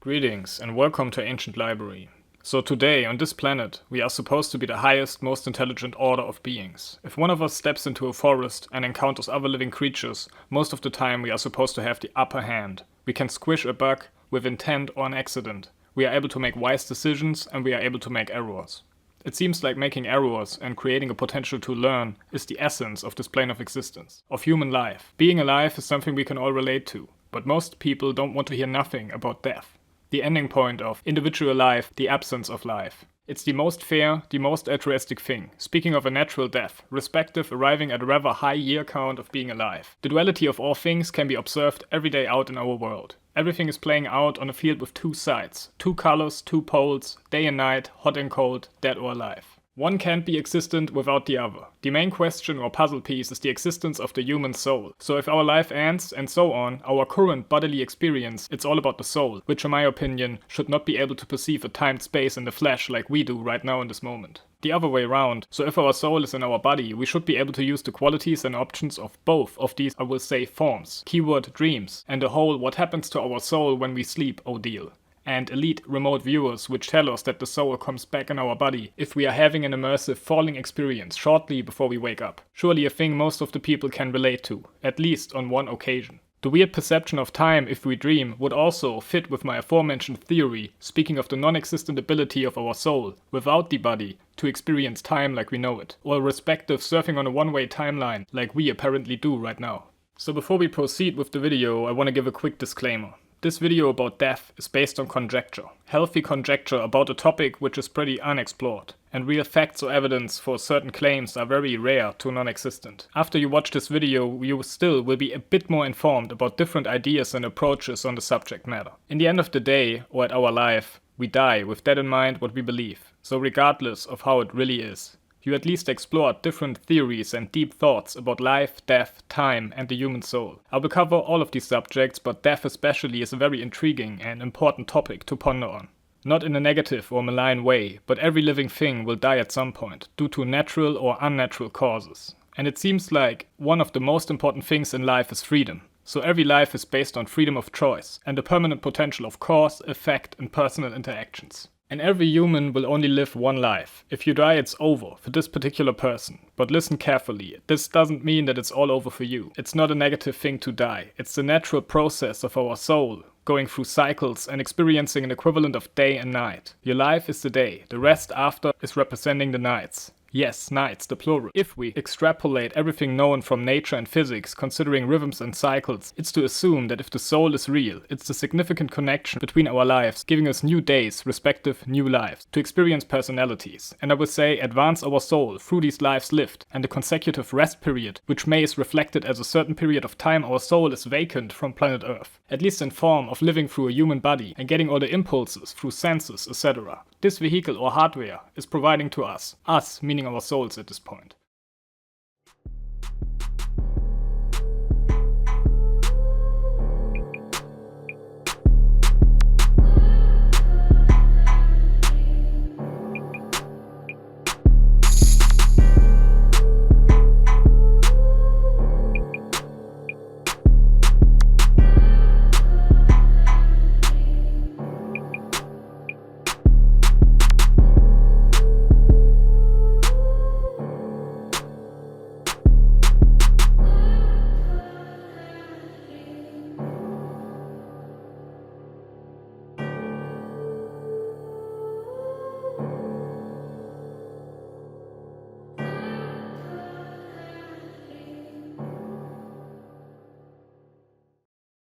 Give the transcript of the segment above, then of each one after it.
Greetings and welcome to Ancient Library. So today, on this planet, we are supposed to be the highest, most intelligent order of beings. If one of us steps into a forest and encounters other living creatures, most of the time we are supposed to have the upper hand. We can squish a bug with intent or an accident. We are able to make wise decisions and we are able to make errors. It seems like making errors and creating a potential to learn is the essence of this plane of existence, of human life. Being alive is something we can all relate to, but most people don't want to hear nothing about death. The ending point of individual life, the absence of life. It's the most fair, the most altruistic thing. Speaking of a natural death, respective arriving at a rather high year count of being alive. The duality of all things can be observed every day out in our world. Everything is playing out on a field with two sides, two colors, two poles, day and night, hot and cold, dead or alive. One can't be existent without the other. The main question or puzzle piece is the existence of the human soul. So if our life ends and so on, our current bodily experience, it's all about the soul, which in my opinion should not be able to perceive a timed space in the flesh like we do right now in this moment. The other way around, so if our soul is in our body, we should be able to use the qualities and options of both of these, I will say, forms. Keyword dreams, and the whole what happens to our soul when we sleep ordeal. And elite remote viewers which tell us that the soul comes back in our body if we are having an immersive falling experience shortly before we wake up. Surely a thing most of the people can relate to, at least on one occasion. The weird perception of time if we dream would also fit with my aforementioned theory, speaking of the non-existent ability of our soul, without the body, to experience time like we know it, or respective surfing on a one-way timeline like we apparently do right now. So before we proceed with the video, I want to give a quick disclaimer. This video about death is based on conjecture, healthy conjecture about a topic which is pretty unexplored, and real facts or evidence for certain claims are very rare to non-existent. After you watch this video, you still will be a bit more informed about different ideas and approaches on the subject matter. In the end of the day, or at our life, we die with that in mind what we believe, so regardless of how it really is. You at least explored different theories and deep thoughts about life, death, time, and the human soul. I will cover all of these subjects, but death especially is a very intriguing and important topic to ponder on. Not in a negative or malign way, but every living thing will die at some point, due to natural or unnatural causes. And it seems like one of the most important things in life is freedom. So every life is based on freedom of choice, and the permanent potential of cause, effect, and personal interactions. And every human will only live one life. If you die, it's over for this particular person. But listen carefully, this doesn't mean that it's all over for you. It's not a negative thing to die. It's the natural process of our soul, going through cycles and experiencing an equivalent of day and night. Your life is the day, the rest after is representing the nights. Yes, nights, the plural. If we extrapolate everything known from nature and physics, considering rhythms and cycles, it's to assume that if the soul is real, it's the significant connection between our lives, giving us new days, respective new lives, to experience personalities, and I would say advance our soul through these lives lived, and the consecutive rest period, which may is reflected as a certain period of time our soul is vacant from planet Earth, at least in form of living through a human body and getting all the impulses through senses, etc. This vehicle or hardware is providing to us meaning our souls at this point.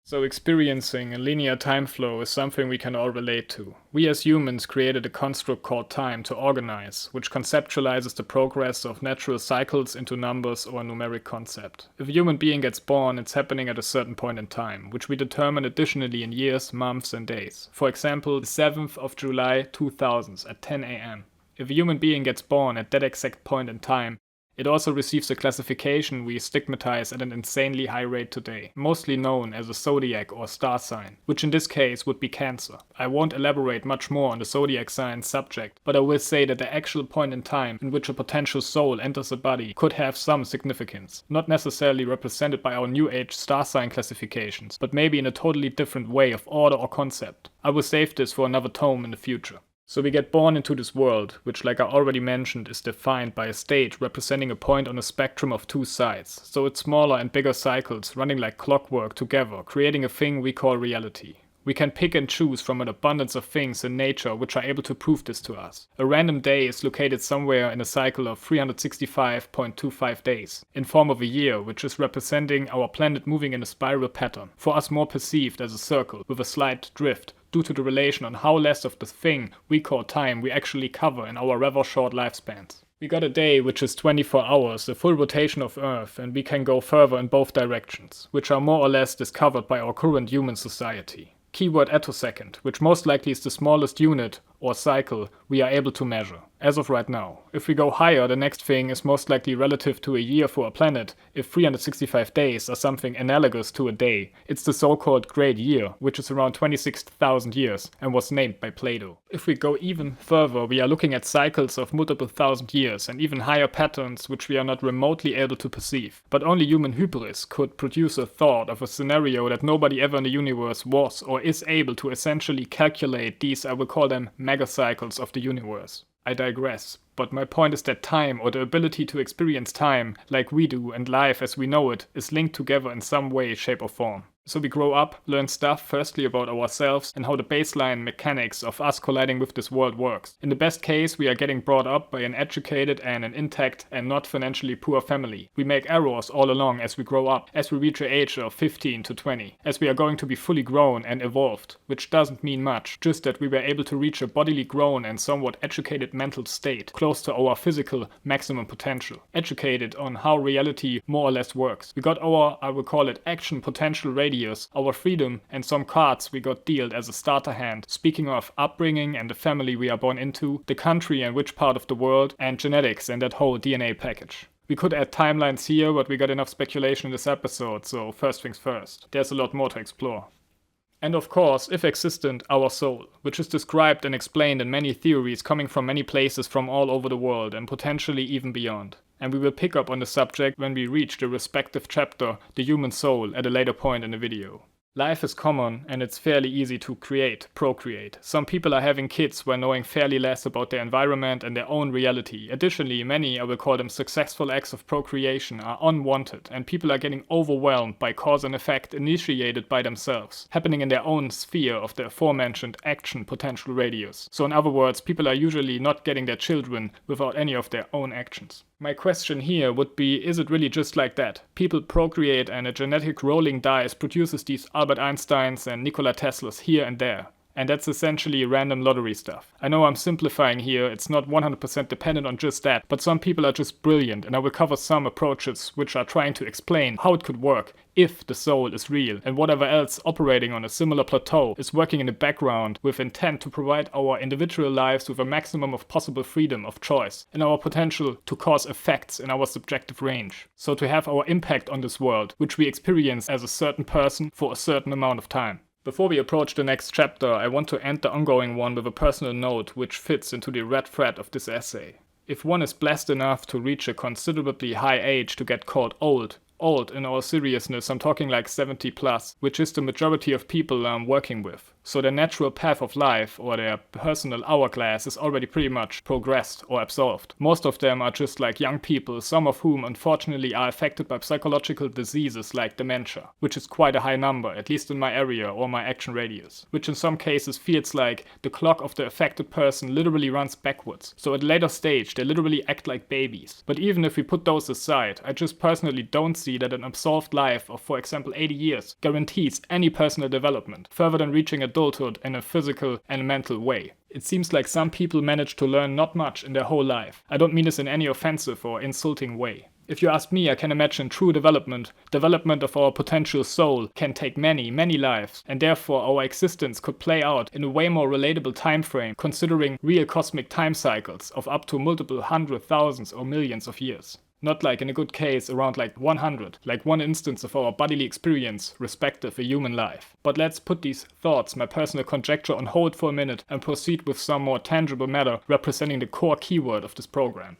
So experiencing a linear time flow is something we can all relate to. We as humans created a construct called time to organize, which conceptualizes the progress of natural cycles into numbers or a numeric concept. If a human being gets born, it's happening at a certain point in time, which we determine additionally in years, months, and days. For example, the 7th of July 2000 at 10 AM. If a human being gets born at that exact point in time, It also receives a classification we stigmatize at an insanely high rate today, mostly known as a zodiac or star sign, which in this case would be Cancer. I won't elaborate much more on the zodiac sign subject, but I will say that the actual point in time in which a potential soul enters a body could have some significance, not necessarily represented by our New Age star sign classifications, but maybe in a totally different way of order or concept. I will save this for another tome in the future. So we get born into this world, which like I already mentioned is defined by a state representing a point on a spectrum of two sides, so it's smaller and bigger cycles running like clockwork together, creating a thing we call reality. We can pick and choose from an abundance of things in nature which are able to prove this to us. A random day is located somewhere in a cycle of 365.25 days, in form of a year, which is representing our planet moving in a spiral pattern, for us more perceived as a circle with a slight drift, due to the relation on how less of the thing we call time we actually cover in our rather short lifespans. We got a day which is 24 hours, a full rotation of Earth, and we can go further in both directions, which are more or less discovered by our current human society. Keyword attosecond, which most likely is the smallest unit or cycle we are able to measure, as of right now. If we go higher, the next thing is most likely relative to a year for a planet. If 365 days are something analogous to a day, it's the so-called Great Year, which is around 26,000 years and was named by Plato. If we go even further, we are looking at cycles of multiple thousand years and even higher patterns which we are not remotely able to perceive. But only human hubris could produce a thought of a scenario that nobody ever in the universe was or is able to essentially calculate these, I will call them, megacycles of the universe. I digress, but my point is that time, or the ability to experience time like we do and life as we know it, is linked together in some way, shape or form. So we grow up, learn stuff firstly about ourselves and how the baseline mechanics of us colliding with this world works. In the best case, we are getting brought up by an educated and an intact and not financially poor family. We make errors all along as we grow up, as we reach the age of 15 to 20, as we are going to be fully grown and evolved, which doesn't mean much, just that we were able to reach a bodily grown and somewhat educated mental state, close to our physical maximum potential, educated on how reality more or less works. We got our, I will call it, action potential radius, our freedom, and some cards we got dealt as a starter hand, speaking of upbringing and the family we are born into, the country and which part of the world, and genetics and that whole DNA package. We could add timelines here, but we got enough speculation in this episode, so first things first. There's a lot more to explore. And of course, if existent, our soul, which is described and explained in many theories coming from many places from all over the world and potentially even beyond. And we will pick up on the subject when we reach the respective chapter, the human soul, at a later point in the video. Life is common and it's fairly easy to procreate. Some people are having kids while knowing fairly less about their environment and their own reality. Additionally, many, I will call them successful acts of procreation, are unwanted and people are getting overwhelmed by cause and effect initiated by themselves, happening in their own sphere of the aforementioned action potential radius. So in other words, people are usually not getting their children without any of their own actions. My question here would be, is it really just like that? People procreate and a genetic rolling dice produces these Albert Einsteins and Nikola Teslas here and there. And that's essentially random lottery stuff. I know I'm simplifying here, it's not 100% dependent on just that, but some people are just brilliant and I will cover some approaches which are trying to explain how it could work if the soul is real and whatever else operating on a similar plateau is working in the background with intent to provide our individual lives with a maximum of possible freedom of choice and our potential to cause effects in our subjective range. So to have our impact on this world, which we experience as a certain person for a certain amount of time. Before we approach the next chapter, I want to end the ongoing one with a personal note which fits into the red thread of this essay. If one is blessed enough to reach a considerably high age to get called old in all seriousness, I'm talking like 70 plus, which is the majority of people I'm working with. So their natural path of life or their personal hourglass is already pretty much progressed or absolved. Most of them are just like young people, some of whom unfortunately are affected by psychological diseases like dementia, which is quite a high number, at least in my area or my action radius, which in some cases feels like the clock of the affected person literally runs backwards. So at a later stage they literally act like babies. But even if we put those aside, I just personally don't see that an absolved life of, for example, 80 years guarantees any personal development, further than reaching adulthood in a physical and mental way. It seems like some people manage to learn not much in their whole life. I don't mean this in any offensive or insulting way. If you ask me, I can imagine true development of our potential soul can take many, many lives, and therefore our existence could play out in a way more relatable time frame, considering real cosmic time cycles of up to multiple hundred thousands or millions of years. Not like in a good case around like 100, like one instance of our bodily experience, respective a human life. But let's put these thoughts, my personal conjecture, on hold for a minute and proceed with some more tangible matter representing the core keyword of this program.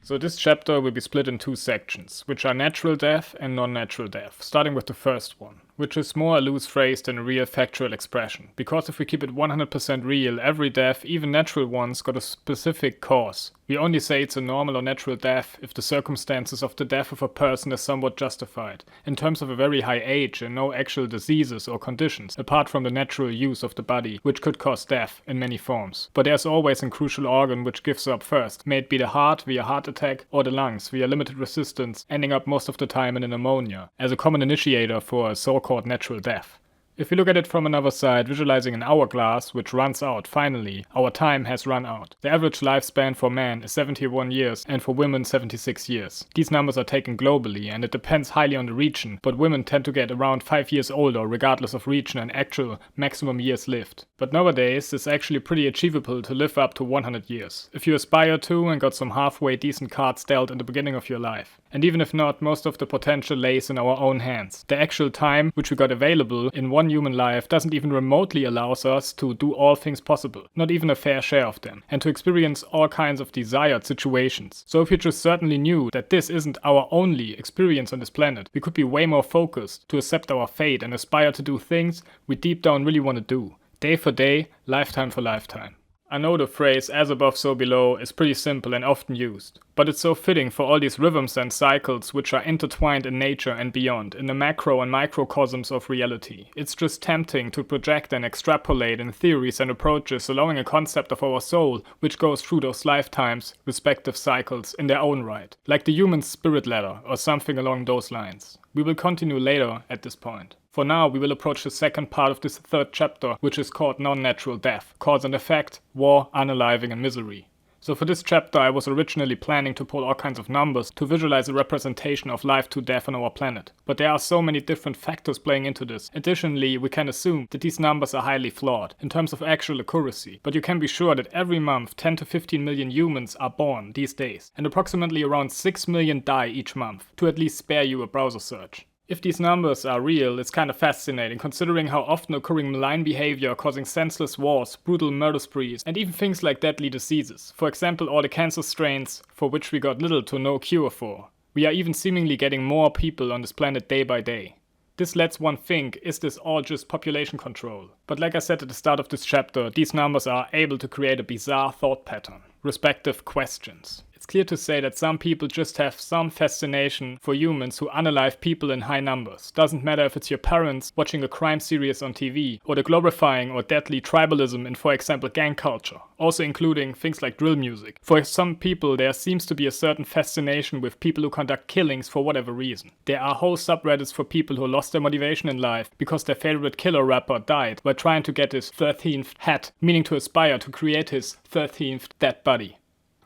So this chapter will be split in two sections, which are natural death and non-natural death, starting with the first one, which is more a loose phrase than a real factual expression, because if we keep it 100% real, every death, even natural ones, got a specific cause. We only say it's a normal or natural death if the circumstances of the death of a person is somewhat justified, in terms of a very high age and no actual diseases or conditions, apart from the natural use of the body, which could cause death in many forms. But there's always a crucial organ which gives up first, may it be the heart via heart attack or the lungs via limited resistance, ending up most of the time in a pneumonia, as a common initiator for a so-called natural death. If we look at it from another side, visualizing an hourglass which runs out, finally, our time has run out. The average lifespan for men is 71 years and for women 76 years. These numbers are taken globally and it depends highly on the region, but women tend to get around 5 years older regardless of region and actual maximum years lived. But nowadays, it's actually pretty achievable to live up to 100 years, if you aspire to and got some halfway decent cards dealt in the beginning of your life. And even if not, most of the potential lays in our own hands. The actual time which we got available in one human life doesn't even remotely allows us to do all things possible, not even a fair share of them, and to experience all kinds of desired situations. So if we just certainly knew that this isn't our only experience on this planet, we could be way more focused to accept our fate and aspire to do things we deep down really want to do, day for day, lifetime for lifetime. I know the phrase as above so below is pretty simple and often used, but it's so fitting for all these rhythms and cycles which are intertwined in nature and beyond, in the macro and microcosms of reality. It's just tempting to project and extrapolate in theories and approaches allowing a concept of our soul which goes through those lifetimes, respective cycles in their own right, like the human spirit ladder or something along those lines. We will continue later at this point. For now, we will approach the second part of this third chapter, which is called non-natural death, cause and effect, war, unaliving, and misery. So for this chapter, I was originally planning to pull all kinds of numbers to visualize a representation of life to death on our planet. But there are so many different factors playing into this. Additionally, we can assume that these numbers are highly flawed in terms of actual accuracy. But you can be sure that every month 10 to 15 million humans are born these days, and approximately around 6 million die each month, to at least spare you a browser search. If these numbers are real, it's kind of fascinating considering how often occurring malign behavior causing senseless wars, brutal murder sprees, and even things like deadly diseases. For example, all the cancer strains for which we got little to no cure for. We are even seemingly getting more people on this planet day by day. This lets one think, is this all just population control? But like I said at the start of this chapter, these numbers are able to create a bizarre thought pattern, respective questions. It's clear to say that some people just have some fascination for humans who unalive people in high numbers. Doesn't matter if it's your parents watching a crime series on TV, or the glorifying or deadly tribalism in, for example, gang culture, also including things like drill music. For some people, there seems to be a certain fascination with people who conduct killings for whatever reason. There are whole subreddits for people who lost their motivation in life because their favorite killer rapper died while trying to get his 13th hat, meaning to aspire to create his 13th dead body.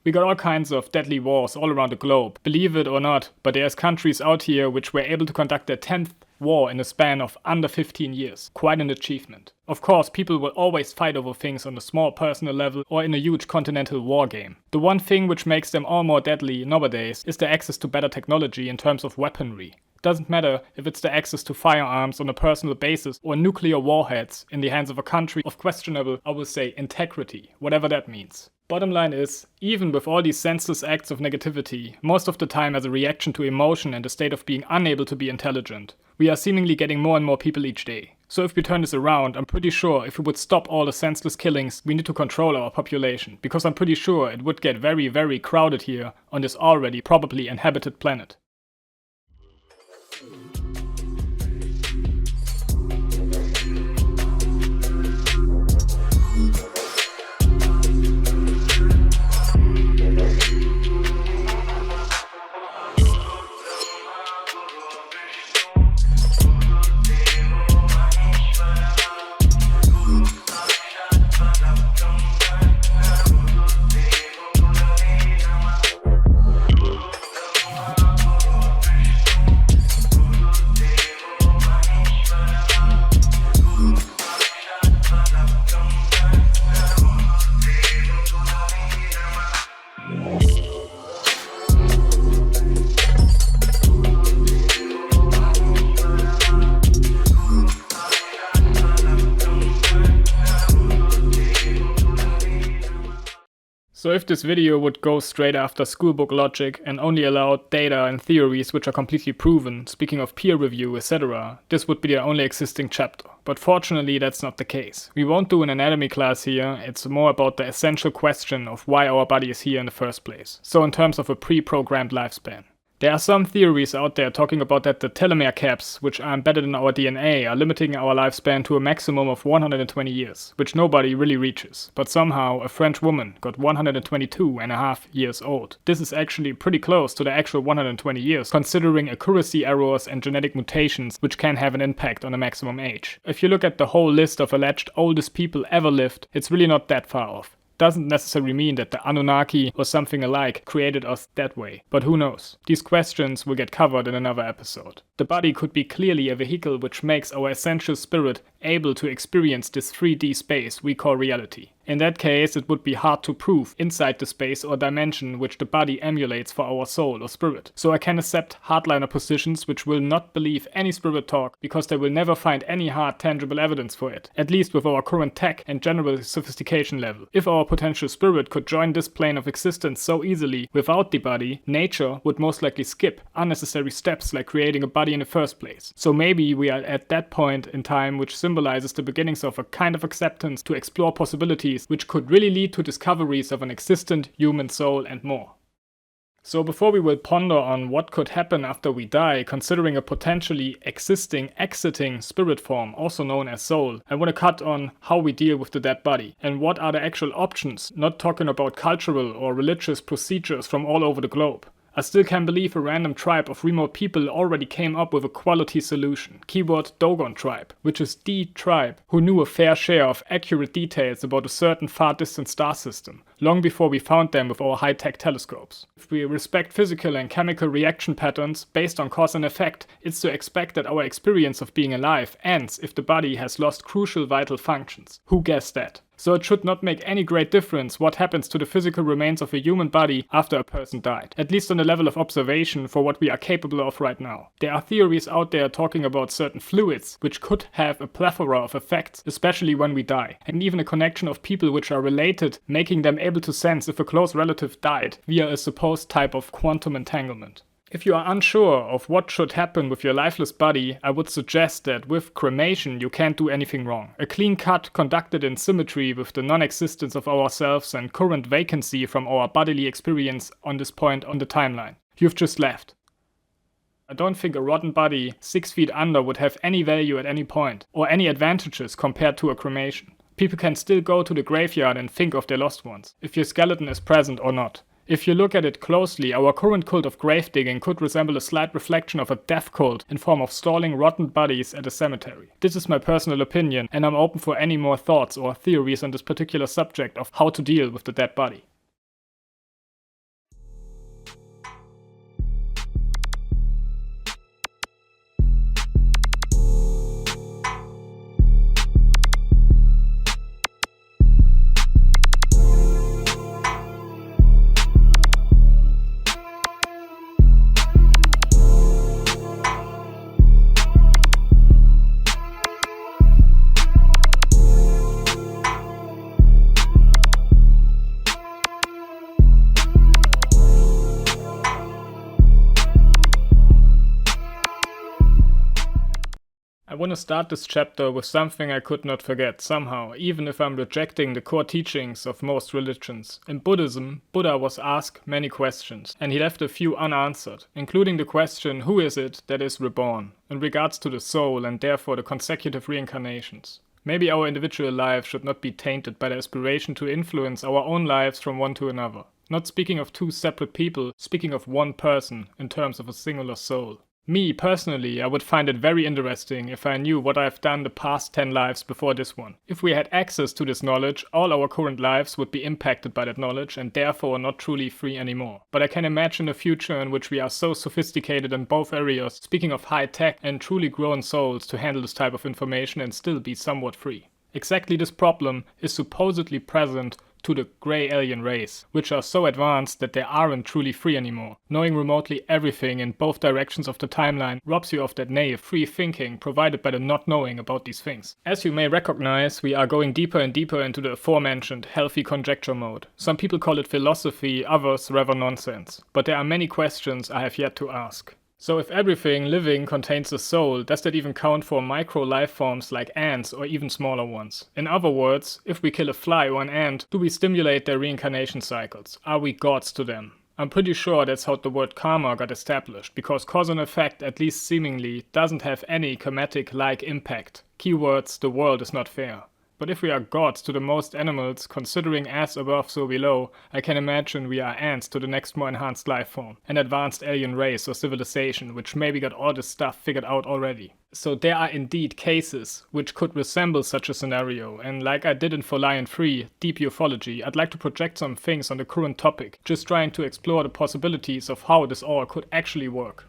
We got all kinds of deadly wars all around the globe, believe it or not, but there's countries out here which were able to conduct their 10th war in a span of under 15 years. Quite an achievement. Of course, people will always fight over things on a small personal level or in a huge continental war game. The one thing which makes them all more deadly nowadays is the access to better technology in terms of weaponry. Doesn't matter if it's the access to firearms on a personal basis or nuclear warheads in the hands of a country of questionable, I will say, integrity, whatever that means. Bottom line is, even with all these senseless acts of negativity, most of the time as a reaction to emotion and a state of being unable to be intelligent, we are seemingly getting more and more people each day. So if we turn this around, I'm pretty sure if we would stop all the senseless killings, we need to control our population, because I'm pretty sure it would get very, very crowded here on this already probably inhabited planet. So if this video would go straight after schoolbook logic and only allow data and theories which are completely proven, speaking of peer review, etc., this would be the only existing chapter. But fortunately that's not the case. We won't do an anatomy class here, it's more about the essential question of why our body is here in the first place. So in terms of a pre-programmed lifespan. There are some theories out there talking about that the telomere caps, which are embedded in our DNA, are limiting our lifespan to a maximum of 120 years, which nobody really reaches. But somehow, a French woman got 122.5 years old. This is actually pretty close to the actual 120 years, considering accuracy errors and genetic mutations, which can have an impact on the maximum age. If you look at the whole list of alleged oldest people ever lived, it's really not that far off. Doesn't necessarily mean that the Anunnaki or something alike created us that way, but who knows? These questions will get covered in another episode. The body could be clearly a vehicle which makes our essential spirit able to experience this 3D space we call reality. In that case, it would be hard to prove inside the space or dimension which the body emulates for our soul or spirit. So I can accept hardliner positions which will not believe any spirit talk because they will never find any hard tangible evidence for it, at least with our current tech and general sophistication level. If our potential spirit could join this plane of existence so easily without the body, nature would most likely skip unnecessary steps like creating a body in the first place. So maybe we are at that point in time which symbolizes the beginnings of a kind of acceptance to explore possibilities which could really lead to discoveries of an existent human soul and more. So before we will ponder on what could happen after we die, considering a potentially exiting spirit form, also known as soul, I want to cut on how we deal with the dead body and what are the actual options, not talking about cultural or religious procedures from all over the globe. I still can't believe a random tribe of remote people already came up with a quality solution, keyword Dogon tribe, which is the tribe who knew a fair share of accurate details about a certain far distant star system, long before we found them with our high-tech telescopes. If we respect physical and chemical reaction patterns based on cause and effect, it's to expect that our experience of being alive ends if the body has lost crucial vital functions. Who guessed that? So it should not make any great difference what happens to the physical remains of a human body after a person died, at least on the level of observation for what we are capable of right now. There are theories out there talking about certain fluids which could have a plethora of effects, especially when we die, and even a connection of people which are related, making them able to sense if a close relative died via a supposed type of quantum entanglement. If you are unsure of what should happen with your lifeless body, I would suggest that with cremation you can't do anything wrong. A clean cut conducted in symmetry with the non-existence of ourselves and current vacancy from our bodily experience on this point on the timeline. You've just left. I don't think a rotten body 6 feet under would have any value at any point, or any advantages compared to a cremation. People can still go to the graveyard and think of their lost ones, if your skeleton is present or not. If you look at it closely, our current cult of grave digging could resemble a slight reflection of a death cult in form of stalling rotten bodies at a cemetery. This is my personal opinion, and I'm open for any more thoughts or theories on this particular subject of how to deal with the dead body. I want to start this chapter with something I could not forget somehow, even if I'm rejecting the core teachings of most religions. In Buddhism, Buddha was asked many questions, and he left a few unanswered, including the question, who is it that is reborn, in regards to the soul and therefore the consecutive reincarnations. Maybe our individual lives should not be tainted by the aspiration to influence our own lives from one to another. Not speaking of two separate people, speaking of one person in terms of a singular soul. Me, personally, I would find it very interesting if I knew what I've done the past 10 lives before this one. If we had access to this knowledge, all our current lives would be impacted by that knowledge and therefore not truly free anymore. But I can imagine a future in which we are so sophisticated in both areas, speaking of high tech and truly grown souls to handle this type of information and still be somewhat free. Exactly this problem is supposedly present to the grey alien race, which are so advanced that they aren't truly free anymore. Knowing remotely everything in both directions of the timeline robs you of that naive, free thinking provided by the not knowing about these things. As you may recognize, we are going deeper and deeper into the aforementioned healthy conjecture mode. Some people call it philosophy, others rather nonsense. But there are many questions I have yet to ask. So if everything living contains a soul, does that even count for micro life forms like ants or even smaller ones? In other words, if we kill a fly or an ant, do we stimulate their reincarnation cycles? Are we gods to them? I'm pretty sure that's how the word karma got established, because cause and effect, at least seemingly, doesn't have any karmatic-like impact. Keywords, the world is not fair. But if we are gods to the most animals, considering as above so below, I can imagine we are ants to the next more enhanced life form, an advanced alien race or civilization which maybe got all this stuff figured out already. So there are indeed cases which could resemble such a scenario, and like I did in For Lion 3, Deep Ufology, I'd like to project some things on the current topic, just trying to explore the possibilities of how this all could actually work.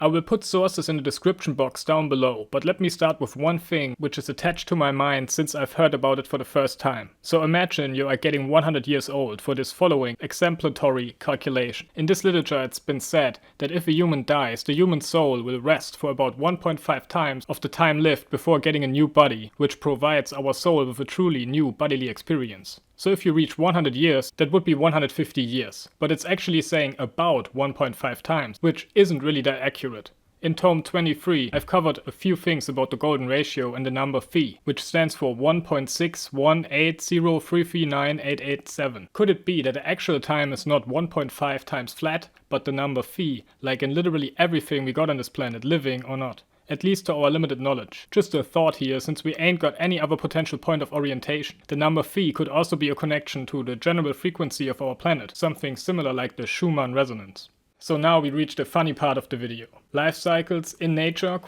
I will put sources in the description box down below, but let me start with one thing which is attached to my mind since I've heard about it for the first time. So imagine you are getting 100 years old for this following exemplary calculation. In this literature it's been said that if a human dies, the human soul will rest for about 1.5 times of the time lived before getting a new body, which provides our soul with a truly new bodily experience. So if you reach 100 years, that would be 150 years. But it's actually saying about 1.5 times, which isn't really that accurate. In Tome 23, I've covered a few things about the golden ratio and the number phi, which stands for 1.61803398887. Could it be that the actual time is not 1.5 times flat, but the number phi, like in literally everything we got on this planet, living or not? At least to our limited knowledge. Just a thought here, since we ain't got any other potential point of orientation. The number phi could also be a connection to the general frequency of our planet, something similar like the Schumann resonance. So now we reach the funny part of the video. Life cycles in nature, ?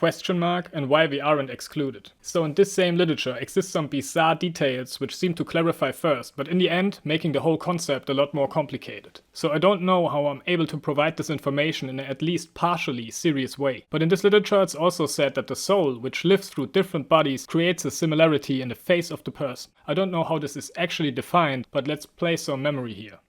And why we aren't excluded. So in this same literature exist some bizarre details which seem to clarify first, but in the end making the whole concept a lot more complicated. So I don't know how I'm able to provide this information in an at least partially serious way. But in this literature it's also said that the soul, which lives through different bodies, creates a similarity in the face of the person. I don't know how this is actually defined, but let's play some memory here.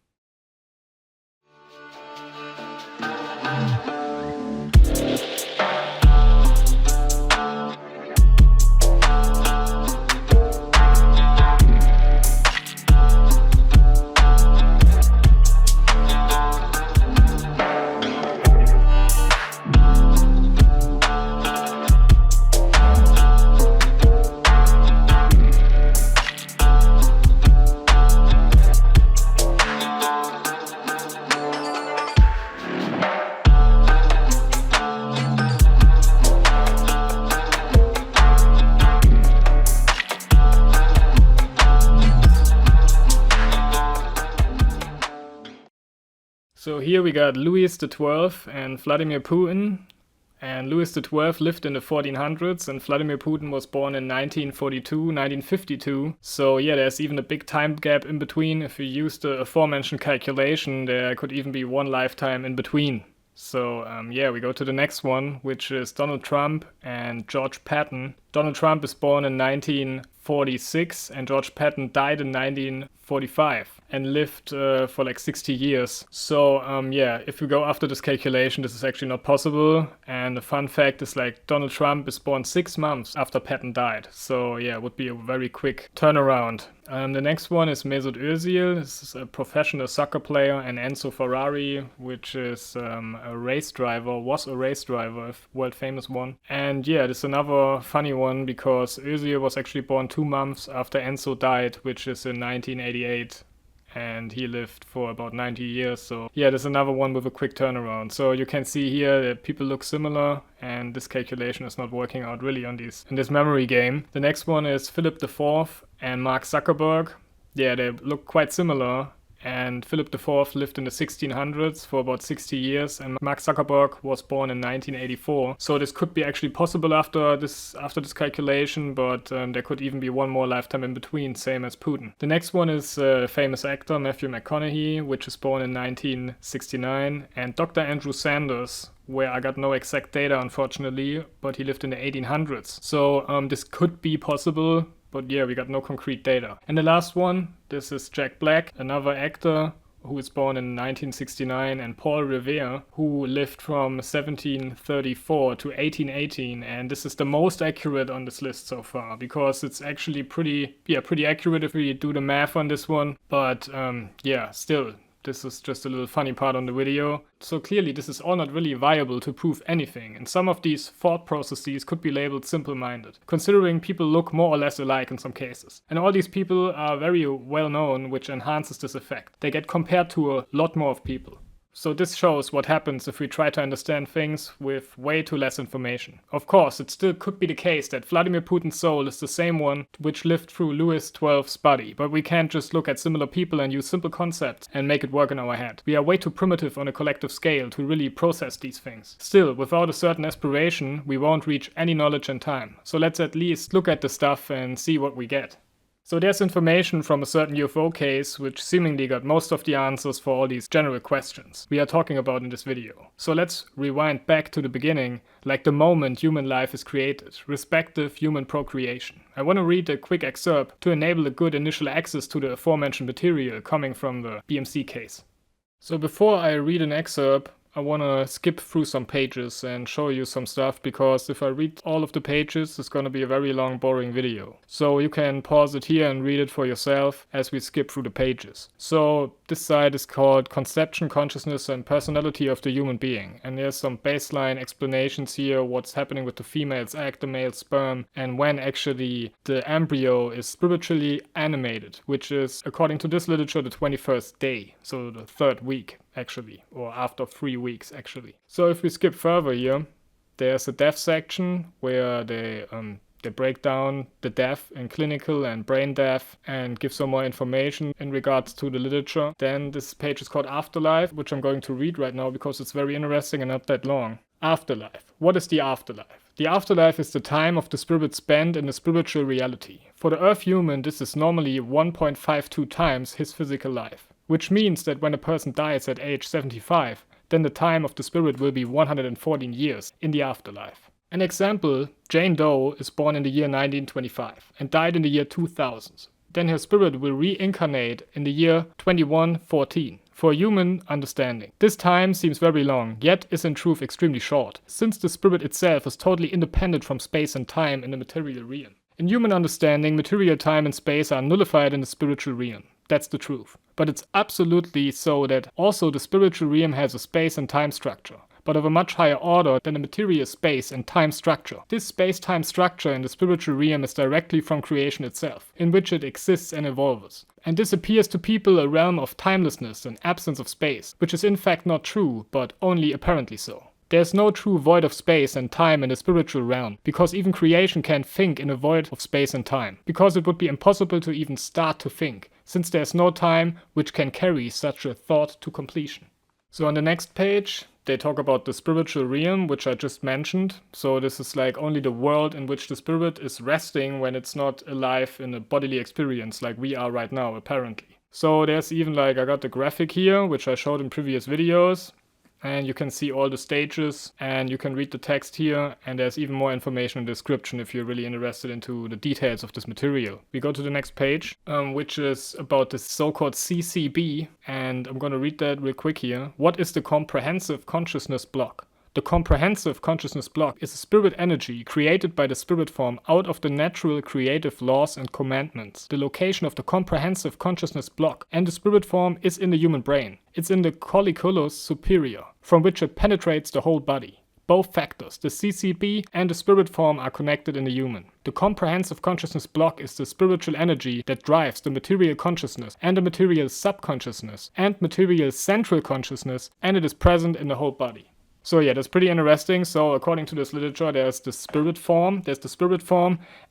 So here we got Louis XII and Vladimir Putin, and Louis XII lived in the 1400s and Vladimir Putin was born in 1942, 1952. So yeah, there's even a big time gap in between. If we use the aforementioned calculation, there could even be one lifetime in between. So yeah, we go to the next one, which is Donald Trump and George Patton. Donald Trump is born in 1946 and George Patton died in 1945 and lived for like 60 years. So yeah, if we go after this calculation, this is actually not possible. And the fun fact is like Donald Trump is born 6 months after Patton died. So yeah, it would be a very quick turnaround. The next one is Mesut Özil. This is a professional soccer player, and Enzo Ferrari, which is a race driver, was a race driver, a world famous one. And yeah, this is another funny one because Özil was actually born 2 months after Enzo died, which is in 1988. And he lived for about 90 years. So yeah, there's another one with a quick turnaround. So you can see here that people look similar, and this calculation is not working out really on in this memory game. The next one is Philip IV and Mark Zuckerberg. Yeah, they look quite similar. And Philip IV lived in the 1600s for about 60 years, and Mark Zuckerberg was born in 1984. So this could be actually possible after this calculation, but there could even be one more lifetime in between, same as Putin. The next one is famous actor Matthew McConaughey, which is born in 1969, and Dr. Andrew Sanders, where I got no exact data unfortunately, but he lived in the 1800s. So this could be possible, but yeah, we got no concrete data. And the last one, this is Jack Black, another actor who was born in 1969, and Paul Revere, who lived from 1734 to 1818, and this is the most accurate on this list so far, because it's actually pretty accurate if we do the math on this one, but yeah, still, this is just a little funny part on the video. So clearly this is all not really viable to prove anything, and some of these thought processes could be labeled simple-minded, considering people look more or less alike in some cases. And all these people are very well known, which enhances this effect. They get compared to a lot more of people. So this shows what happens if we try to understand things with way too less information. Of course, it still could be the case that Vladimir Putin's soul is the same one which lived through Louis XII's body, but we can't just look at similar people and use simple concepts and make it work in our head. We are way too primitive on a collective scale to really process these things. Still, without a certain aspiration, we won't reach any knowledge in time. So let's at least look at the stuff and see what we get. So there's information from a certain UFO case which seemingly got most of the answers for all these general questions we are talking about in this video. So let's rewind back to the beginning, like the moment human life is created, respective human procreation. I want to read a quick excerpt to enable a good initial access to the aforementioned material coming from the BMC case. So before I read an excerpt, I want to skip through some pages and show you some stuff, because if I read all of the pages, it's going to be a very long, boring video. So you can pause it here and read it for yourself as we skip through the pages. So this side is called Conception, Consciousness and Personality of the Human Being. And there's some baseline explanations here, what's happening with the female's egg, the male's sperm, and when actually the embryo is spiritually animated, which is, according to this literature, the 21st day, so the 3rd week. Actually, or after 3 weeks actually. So if we skip further here, there's a death section where they break down the death in clinical and brain death and give some more information in regards to the literature. Then this page is called Afterlife, which I'm going to read right now because it's very interesting and not that long. Afterlife. What is the afterlife? The afterlife is the time of the spirit spent in the spiritual reality. For the Earth human, this is normally 1.52 times his physical life. Which means that when a person dies at age 75, then the time of the spirit will be 114 years in the afterlife. An example, Jane Doe is born in the year 1925 and died in the year 2000. Then her spirit will reincarnate in the year 2114 for human understanding. This time seems very long, yet is in truth extremely short, since the spirit itself is totally independent from space and time in the material realm. In human understanding, material time and space are nullified in the spiritual realm. That's the truth. But it's absolutely so that also the spiritual realm has a space and time structure, but of a much higher order than the material space and time structure. This space-time structure in the spiritual realm is directly from creation itself, in which it exists and evolves. And this appears to people a realm of timelessness and absence of space, which is in fact not true, but only apparently so. There's no true void of space and time in the spiritual realm, because even creation can't think in a void of space and time, because it would be impossible to even start to think, since there's no time which can carry such a thought to completion. So on the next page, they talk about the spiritual realm, which I just mentioned. So this is like only the world in which the spirit is resting when it's not alive in a bodily experience like we are right now, apparently. So there's even like, I got the graphic here, which I showed in previous videos. And you can see all the stages, and you can read the text here, and there's even more information in the description if you're really interested into the details of this material. We go to the next page, which is about the so-called CCB, and I'm going to read that real quick here. What is the comprehensive consciousness block? The comprehensive consciousness block is a spirit energy created by the spirit form out of the natural creative laws and commandments. The location of the comprehensive consciousness block and the spirit form is in the human brain. It's in the colliculus superior, from which it penetrates the whole body. Both factors, the CCB and the spirit form, are connected in the human. The comprehensive consciousness block is the spiritual energy that drives the material consciousness and the material subconsciousness and material central consciousness, and it is present in the whole body. So yeah, that's pretty interesting. So according to this literature, there's the spirit form,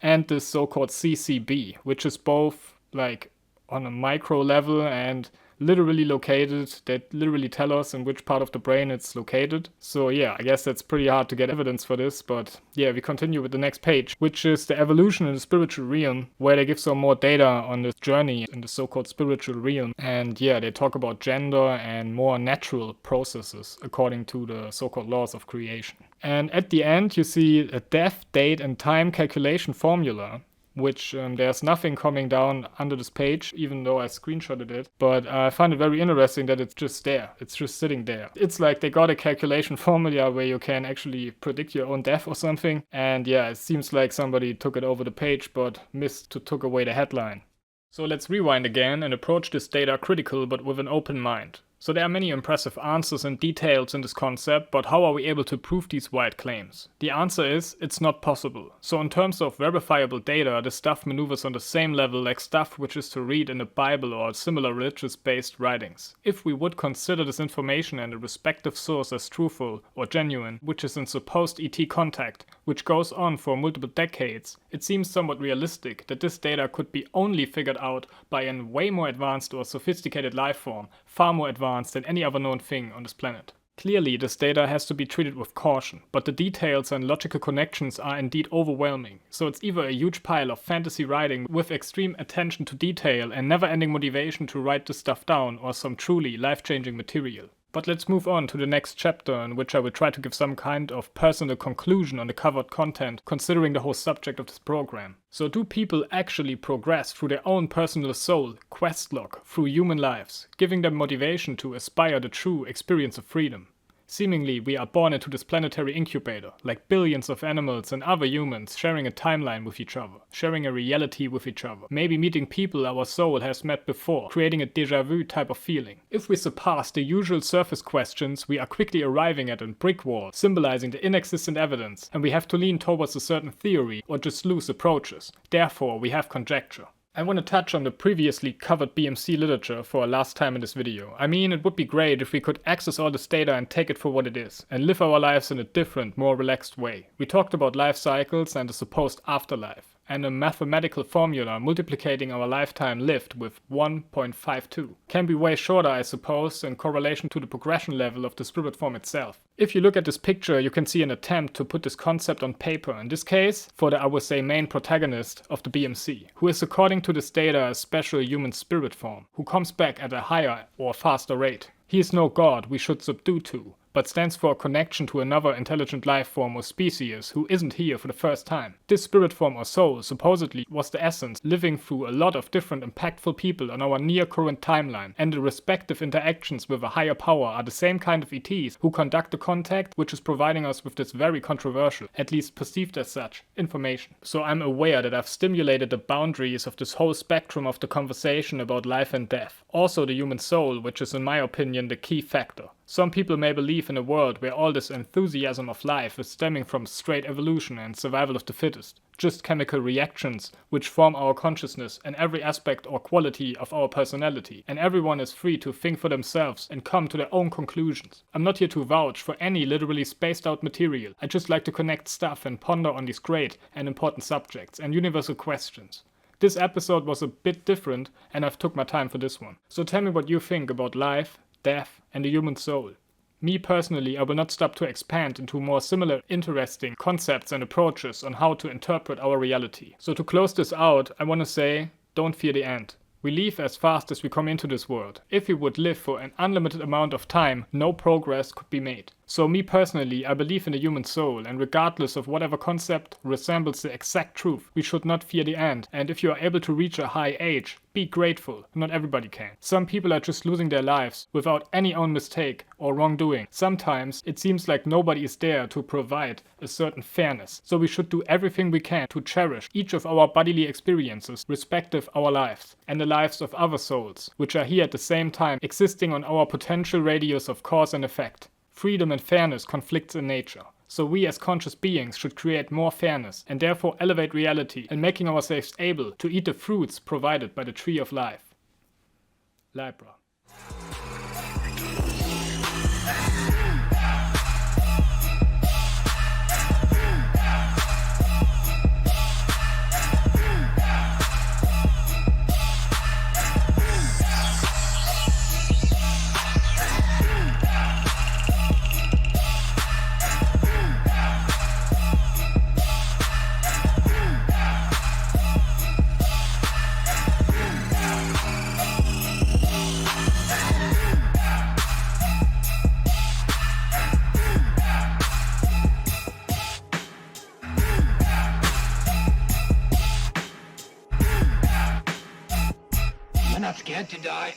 and this so-called CCB, which is both like on a micro level and literally located. They literally tell us in which part of the brain it's located. So yeah, I guess that's pretty hard to get evidence for this, but yeah, we continue with the next page, which is the evolution in the spiritual realm, where they give some more data on this journey in the so-called spiritual realm. And yeah, they talk about gender and more natural processes according to the so-called laws of creation. And at the end, you see a death, date, and time calculation formula, which there's nothing coming down under this page, even though I screenshotted it. But I find it very interesting that it's just there. It's just sitting there. It's like they got a calculation formula where you can actually predict your own death or something. And yeah, it seems like somebody took it over the page but missed to took away the headline. So let's rewind again and approach this data critical but with an open mind. So there are many impressive answers and details in this concept, but how are we able to prove these wild claims? The answer is, it's not possible. So in terms of verifiable data, this stuff maneuvers on the same level like stuff which is to read in the Bible or similar religious-based writings. If we would consider this information and the respective source as truthful or genuine, which is in supposed ET contact, which goes on for multiple decades, it seems somewhat realistic that this data could be only figured out by a way more advanced or sophisticated life form, far more advanced than any other known thing on this planet. Clearly, this data has to be treated with caution, but the details and logical connections are indeed overwhelming, so it's either a huge pile of fantasy writing with extreme attention to detail and never-ending motivation to write this stuff down, or some truly life-changing material. But let's move on to the next chapter, in which I will try to give some kind of personal conclusion on the covered content, considering the whole subject of this program. So do people actually progress through their own personal soul, quest log, through human lives, giving them motivation to aspire the true experience of freedom? Seemingly, we are born into this planetary incubator, like billions of animals and other humans sharing a timeline with each other, sharing a reality with each other, maybe meeting people our soul has met before, creating a déjà vu type of feeling. If we surpass the usual surface questions, we are quickly arriving at a brick wall, symbolizing the inexistent evidence, and we have to lean towards a certain theory or just loose approaches. Therefore, we have conjecture. I want to touch on the previously covered BMC literature for a last time in this video. I mean, it would be great if we could access all this data and take it for what it is, and live our lives in a different, more relaxed way. We talked about life cycles and the supposed afterlife, and a mathematical formula multiplicating our lifetime lived with 1.52. Can be way shorter, I suppose, in correlation to the progression level of the spirit form itself. If you look at this picture, you can see an attempt to put this concept on paper, in this case, for the, I would say, main protagonist of the BMC, who is according to this data a special human spirit form, who comes back at a higher or faster rate. He is no god we should subdue to, but stands for a connection to another intelligent life form or species who isn't here for the first time. This spirit form or soul supposedly was the essence living through a lot of different impactful people on our near current timeline, and the respective interactions with a higher power are the same kind of ETs who conduct the contact which is providing us with this very controversial, at least perceived as such, information. So I'm aware that I've stimulated the boundaries of this whole spectrum of the conversation about life and death. Also the human soul, which is in my opinion the key factor. Some people may believe in a world where all this enthusiasm of life is stemming from straight evolution and survival of the fittest, just chemical reactions which form our consciousness and every aspect or quality of our personality, and everyone is free to think for themselves and come to their own conclusions. I'm not here to vouch for any literally spaced out material, I just like to connect stuff and ponder on these great and important subjects and universal questions. This episode was a bit different and I've took my time for this one. So tell me what you think about life, death, and the human soul. Me personally, I will not stop to expand into more similar interesting concepts and approaches on how to interpret our reality. So to close this out, I want to say, don't fear the end. We leave as fast as we come into this world. If we would live for an unlimited amount of time, no progress could be made. So me personally, I believe in the human soul, and regardless of whatever concept resembles the exact truth, we should not fear the end. And if you are able to reach a high age, be grateful. Not everybody can. Some people are just losing their lives without any own mistake or wrongdoing. Sometimes it seems like nobody is there to provide a certain fairness. So we should do everything we can to cherish each of our bodily experiences, respective our lives, and the lives of other souls, which are here at the same time existing on our potential radius of cause and effect. Freedom and fairness conflicts in nature. So we as conscious beings should create more fairness and therefore elevate reality and making ourselves able to eat the fruits provided by the tree of life. LIBRA. had to die.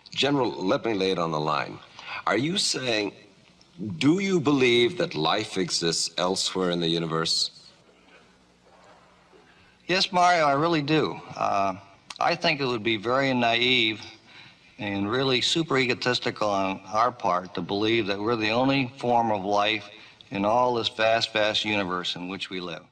General, let me lay it on the line. Are you saying, do you believe that life exists elsewhere in the universe? Yes, Mario, I really do. I think it would be very naive and really super egotistical on our part to believe that we're the only form of life in all this vast, vast universe in which we live.